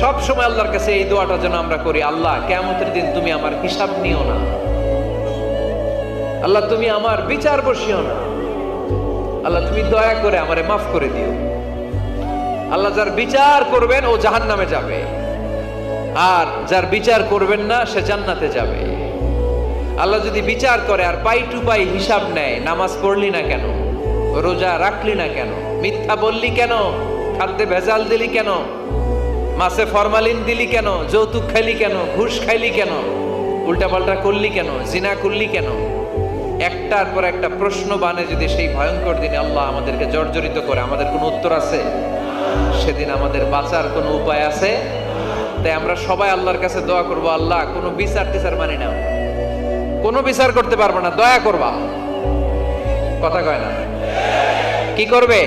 সব সময় আল্লাহর কাছে এই দোয়াটা যেন আমরা করি, আল্লাহ কিয়ামতের দিন তুমি আমার হিসাব নিও না, আল্লাহ তুমি আমার বিচার বসিও না, আল্লাহ তুমি দয়া করে আমারে মাফ করে দিও। আল্লাহ যার বিচার করবেন ও জাহান্নামে যাবে, আর যার বিচার করবেন না সে জান্নাতে যাবে। আল্লাহ যদি বিচার করে আর পাই টু পাই হিসাব নেয়, নামাজ পড়লি না কেন, রোজা রাখলি না কেন, মিথ্যা বললি কেন, খাদ্যে ভেজাল দিলি কেন, মাছে ফরমালিন দিলি কেন, যৌতুক খাইলি কেন, ঘুষ খাইলি কেন, উল্টাপাল্টা করলি কেন, জিনা করলি কেন, একটার পর একটা প্রশ্ন বানে যদি সেই ভয়ঙ্কর দিনে আল্লাহ আমাদেরকে জর্জরিত করে, আমাদের কোনো উত্তর আছে? সেদিন আমাদের বাঁচার কোনো উপায় আছে? তাই আমরা সবাই আল্লাহর কাছে দোয়া করবো, আল্লাহ কোনো বিচার টিচার মানি না, কোনো বিচার করতে পারবো না, দয়া করবা। কথা কয় না? কি করবে?